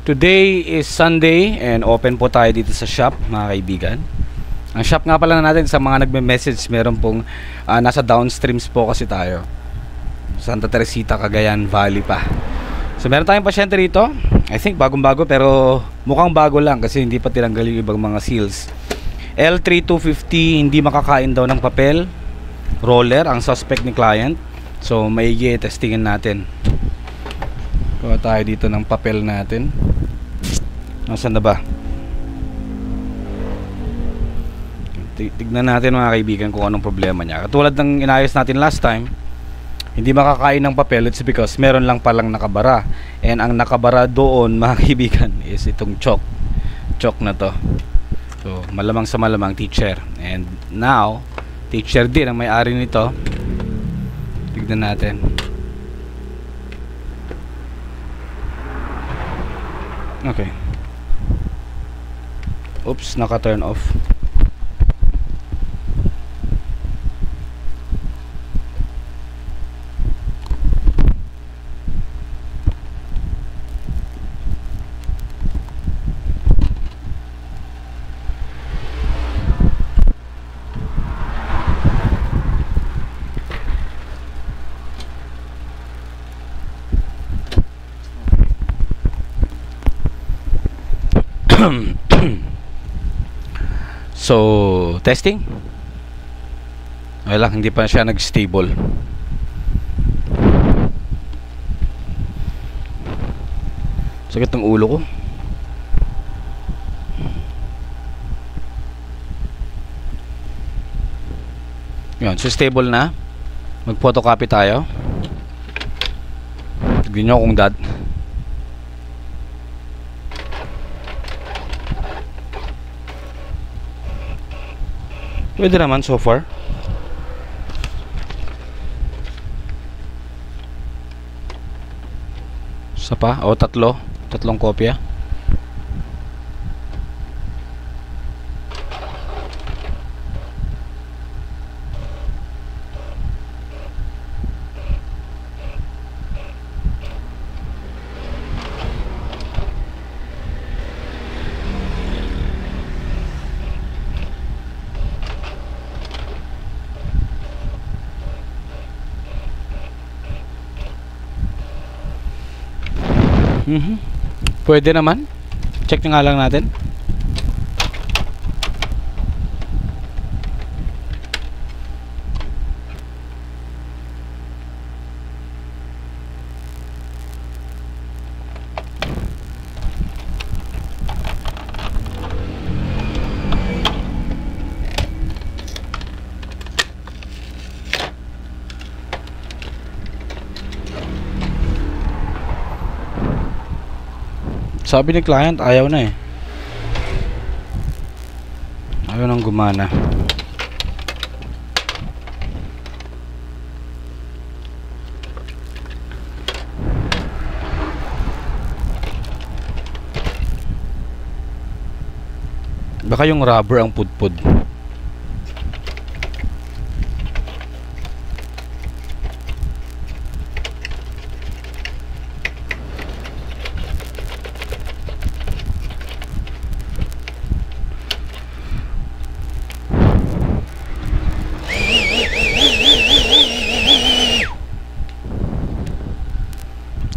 Today is Sunday and open po tayo dito sa shop, mga kaibigan. Ang shop nga pala natin, sa mga nagme-message, meron pong nasa downstreams po kasi tayo, Santa Teresita, Cagayan Valley pa. So meron tayong pasyente rito. I think bagong-bago, pero mukhang bago lang kasi hindi pa tinanggal yung ibang mga seals. L3250, hindi makakain daw ng papel. Roller, ang suspect ni client. So maigi, testingin natin. Kuha tayo dito ng papel natin. Nasaan na ba? Tignan natin, mga kaibigan, kung anong problema niya. Katulad ng inayos natin last time, hindi makakain ng papel. It's because meron lang palang nakabara. And ang nakabara doon, mga kaibigan, is itong chalk. Chalk na to. So malamang sa malamang teacher. And now, teacher din ang may-ari nito. Tignan natin. Okay. Oops, naka-turn off. So, testing. Wala, hindi pa siya nag-stable. Sakit ng ulo ko. Yan, so stable na. Mag-photocopy tayo. Tignan nyo kung pwede naman so far. Isa pa? O, tatlong kopya. Pwede naman. Check nga lang natin. Sabi ni client, ayaw na eh. Ayaw nang gumana. Baka yung rubber ang pudpud.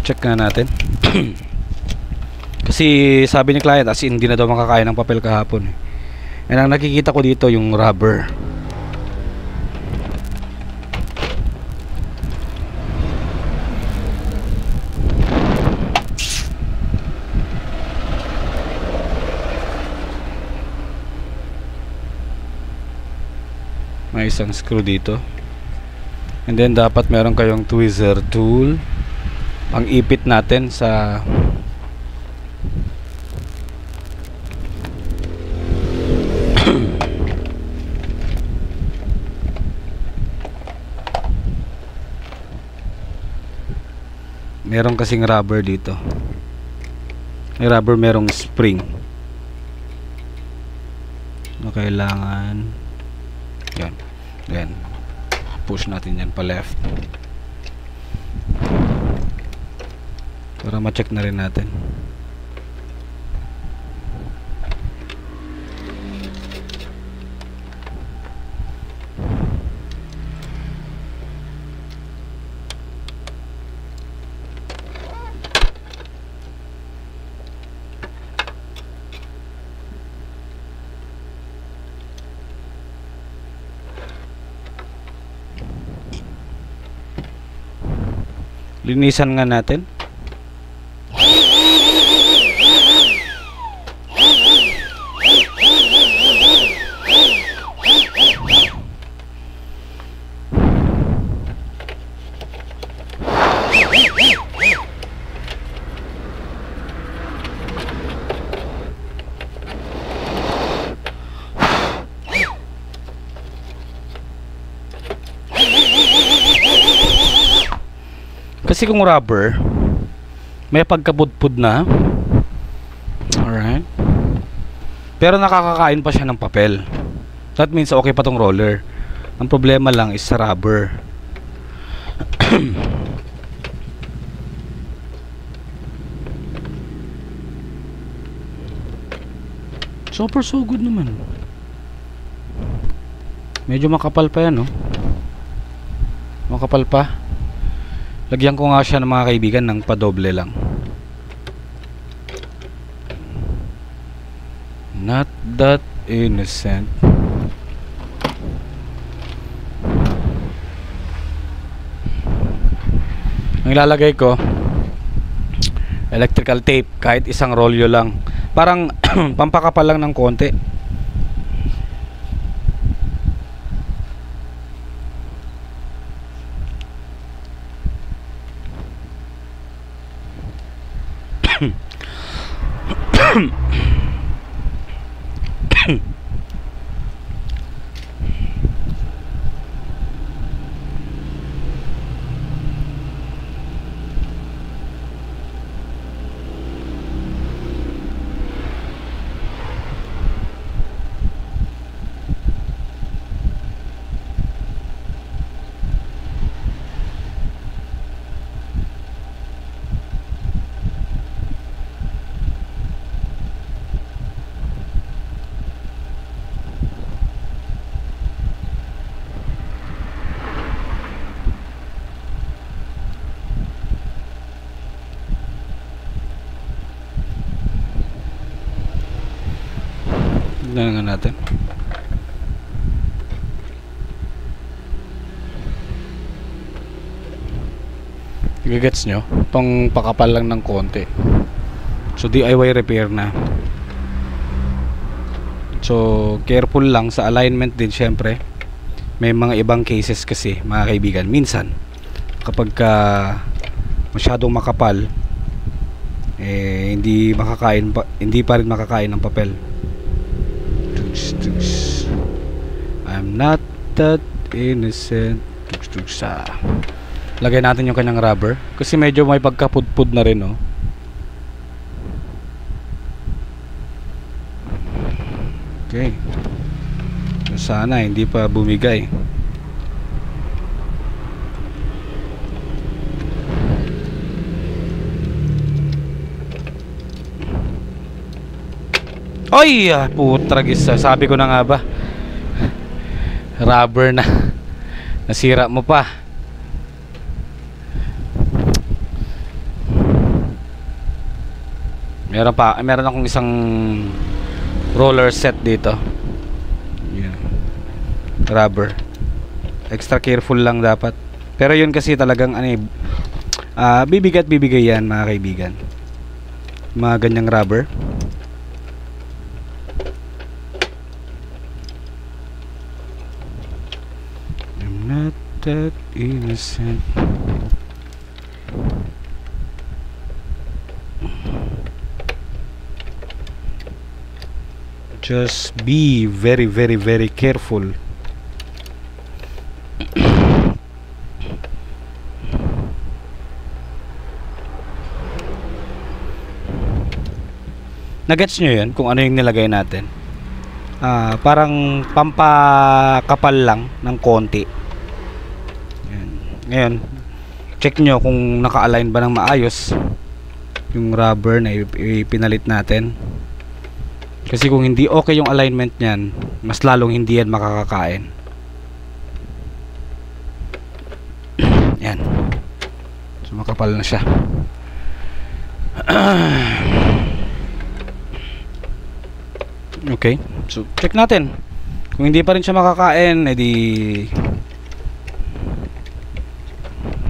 Check nga natin. Kasi sabi ni client, as in, hindi na daw makakain ng papel kahapon. And ang nakikita ko dito yung rubber. May isang screw dito. And then dapat meron kayong tweezer tool ang ipit natin sa meron kasing rubber dito. May rubber, merong spring na kailangan yan push natin yan pa left. para ma-check na rin natin. Linisan nga natin. Kasi kung rubber, may pagkabudpud na. Alright. Pero nakakakain pa siya ng papel. That means okay pa tong roller. Ang problema lang is sa rubber. So far so good naman. Medyo makapal pa yan, no? Makapal pa. Lagyan ko nga siya ng mga kaibigan ng padoble lang. Not that innocent. Ang ilalagay ko, electrical tape, kahit isang rolyo lang. Parang pampakapal lang ng konti. Tignan nga natin. Gagets nyo? Itong pakapal lang ng konti. So DIY repair na. So careful lang sa alignment din syempre. May mga ibang cases kasi mga kaibigan. Minsan kapag masyadong makapal, hindi pa rin makakain ng papel. I'm not that innocent. Lagay natin yung kanyang rubber kasi medyo may pagkapudpud na rin, no? Okay. So, sana hindi pa bumigay. Oy! Putragis. Sabi ko na nga ba. Rubber na. Nasira mo pa. Meron akong isang roller set dito. Yeah. Rubber. Extra careful lang dapat. Pero yun kasi talagang bibigat bibigay yan mga kaibigan. Mga ganyang rubber. Not that innocent. Just be very, very, very careful. Nagets nyo yun kung ano yung nilagay natin? Parang pampakapal lang ng konti. Ngayon, check nyo kung naka-align ba ng maayos yung rubber na ipinalit natin. Kasi kung hindi okay yung alignment niyan, mas lalong hindi yan makakakain. Yan. So makapal na siya. Okay. So check natin. Kung hindi pa rin siya makakain, edi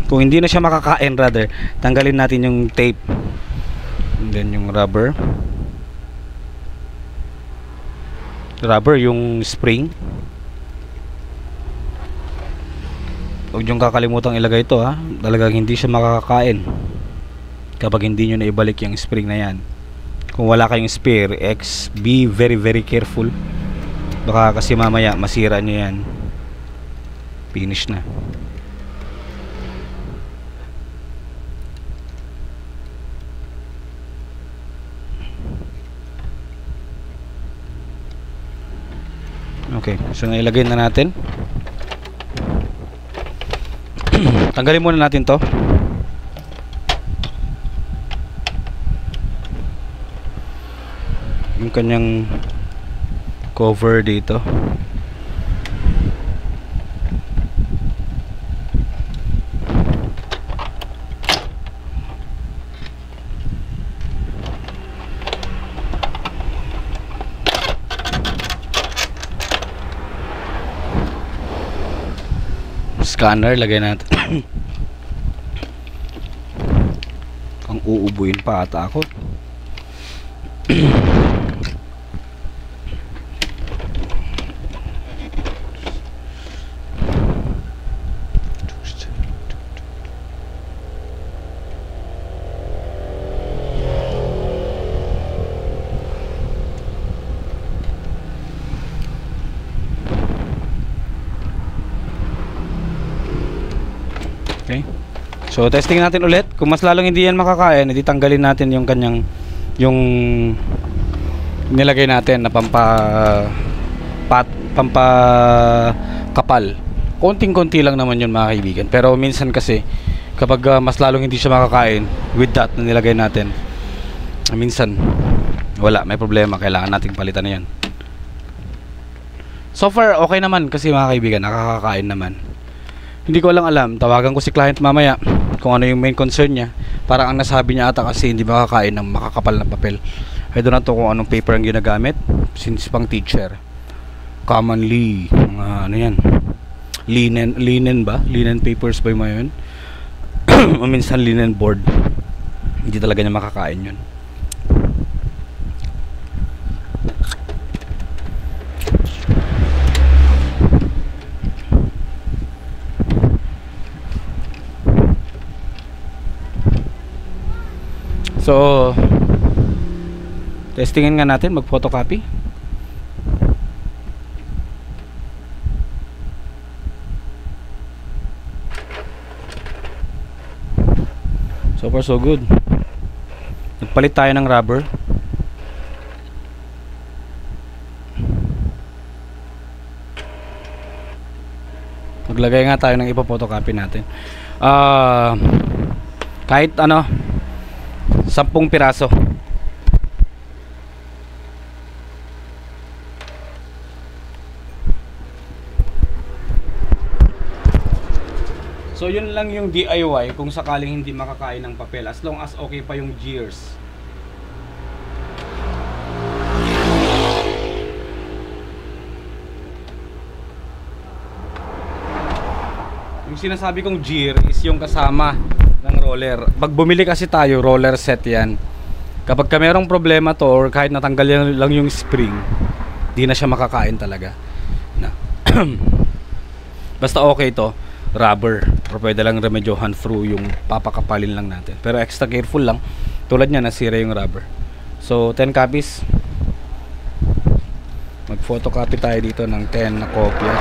Kung hindi na siya makakain, rather, tanggalin natin yung tape. And then yung rubber, yung spring. Huwag niyong kakalimutang ilagay ito, ha. Talagang hindi siya makakain kapag hindi nyo na ibalik yung spring na yan. Kung wala kayong spare, be very very careful. Baka kasi mamaya masira nyo yan. Finish na. Okay, so nailagay na natin. Tanggalin muna natin to. Yung kanyang cover dito. Scanner, lagay natin. Ang uubuin pa ata ako. Okay. So testing natin ulit. Kung mas lalong hindi yan makakain, edi tanggalin natin yung kanyang yung nilagay natin na kapal. Konting-konti lang naman yun mga kaibigan. Pero minsan kasi kapag mas lalong hindi siya makakain with that na nilagay natin, minsan wala, may problema, kailangan nating palitan na yan. So far okay naman kasi mga kaibigan, nakakakain naman. Hindi ko lang alam, tawagan ko si client mamaya kung ano yung main concern niya. Parang ang nasabi niya ata kasi hindi makakain ng makakapal na papel. I don't know kung anong paper ang ginagamit since pang teacher. Commonly, mga ano yan, linen ba? Linen papers ba yung mga yun? O minsan linen board. Hindi talaga niya makakain yun. So, testingin nga natin, mag-photocopy. So far so good. Nagpalit tayo ng rubber. Maglagay nga tayo ng ipo-photocopy natin. Kahit ano, 10 piraso. So yun lang yung DIY kung sakaling hindi makakain ng papel, as long as okay pa yung gears. Yung sinasabi kong gear is yung kasama ng roller. Pag bumili kasi tayo, roller set yan. Kapag ka merong problema to or kahit natanggal lang yung spring, di na siya makakain talaga na. Basta okay to, rubber, or pwede lang remedyohan through yung papakapalin lang natin. Pero extra careful lang, tulad nya nasira yung rubber. So 10 copies. Mag photocopy tayo dito ng 10 na kopya.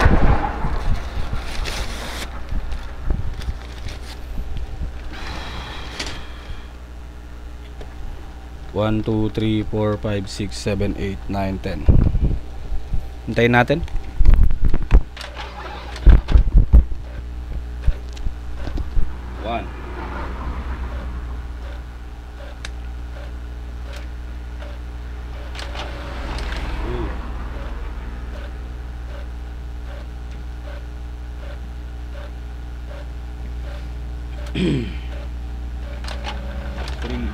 One, 2, 3, 4, 5, 6, 7, 8, 9, 10. Hintayin natin. One. Two. 3.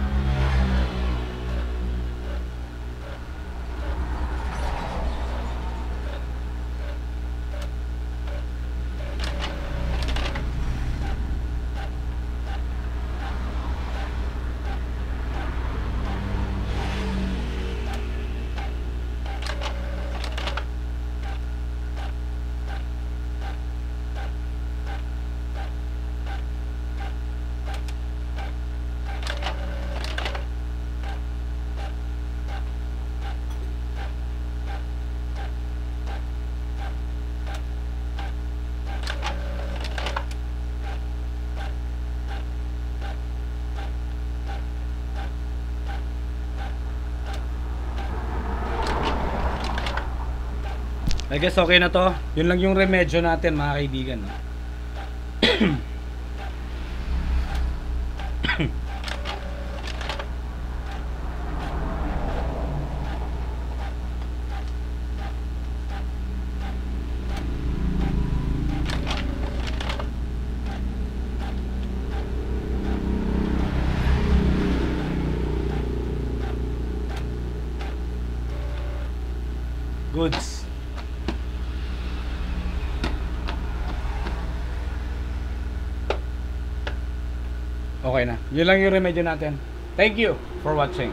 I guess okay na to. Yun lang yung remedyo natin mga kaibigan. No? Goods. Okay na. Yun lang yung remedyo natin. Thank you for watching.